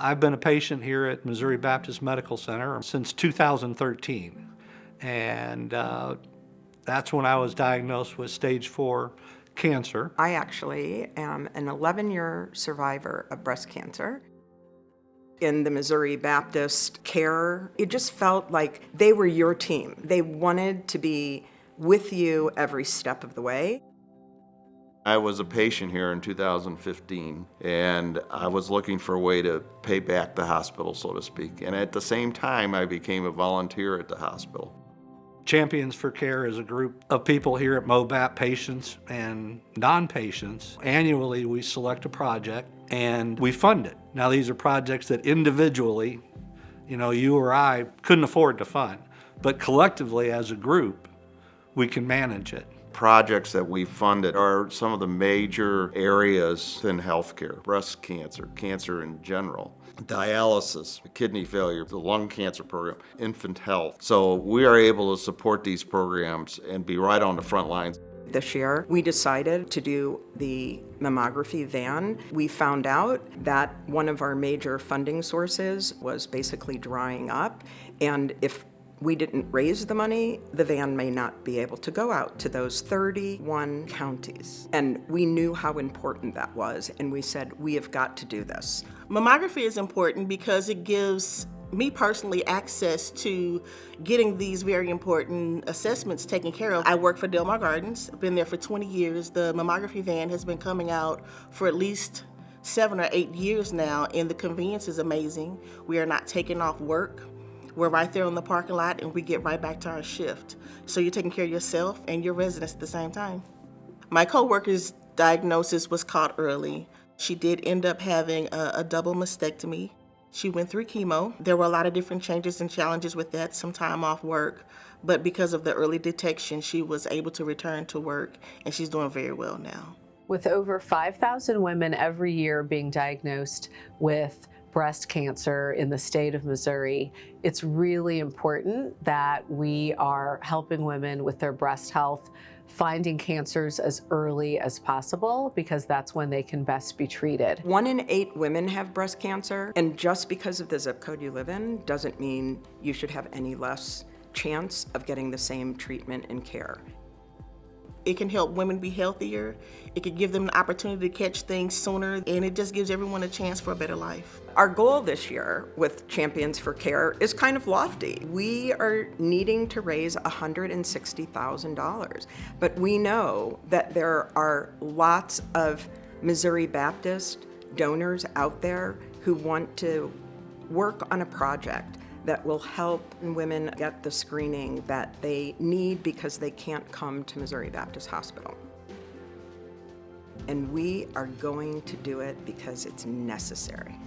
I've been a patient here at Missouri Baptist Medical Center since 2013, and that's when I was diagnosed with stage 4 cancer. I actually am an 11-year survivor of breast cancer. In the Missouri Baptist Care, it just felt like they were your team. They wanted to be with you every step of the way. I was a patient here in 2015, and I was looking for a way to pay back the hospital, so to speak. And at the same time, I became a volunteer at the hospital. Champions for Care is a group of people here at MoBap, patients and non-patients. Annually, we select a project and we fund it. Now, these are projects that individually, you or I couldn't afford to fund, but collectively as a group, we can manage it. Projects that we funded are some of the major areas in healthcare: breast cancer, cancer in general, dialysis, kidney failure, the lung cancer program, infant health. So we are able to support these programs and be right on the front lines. This year, we decided to do the mammography van. We found out that one of our major funding sources was basically drying up, and if we didn't raise the money, the van may not be able to go out to those 31 counties. And we knew how important that was, and we said, we have got to do this. Mammography is important because it gives me personally access to getting these very important assessments taken care of. I work for Delmar Gardens, been there for 20 years. The mammography van has been coming out for at least 7 or 8 years now, and the convenience is amazing. We are not taking off work. We're right there in the parking lot, and we get right back to our shift. So you're taking care of yourself and your residents at the same time. My coworker's diagnosis was caught early. She did end up having a double mastectomy. She went through chemo. There were a lot of different changes and challenges with that, some time off work. But because of the early detection, she was able to return to work, and she's doing very well now. With over 5,000 women every year being diagnosed with breast cancer in the state of Missouri, it's really important that we are helping women with their breast health, finding cancers as early as possible, because that's when they can best be treated. 1 in 8 women have breast cancer, and just because of the zip code you live in doesn't mean you should have any less chance of getting the same treatment and care. It can help women be healthier. It can give them the opportunity to catch things sooner, and it just gives everyone a chance for a better life. Our goal this year with Champions for Care is kind of lofty. We are needing to raise $160,000, but we know that there are lots of Missouri Baptist donors out there who want to work on a project that will help women get the screening that they need because they can't come to Missouri Baptist Hospital. And we are going to do it because it's necessary.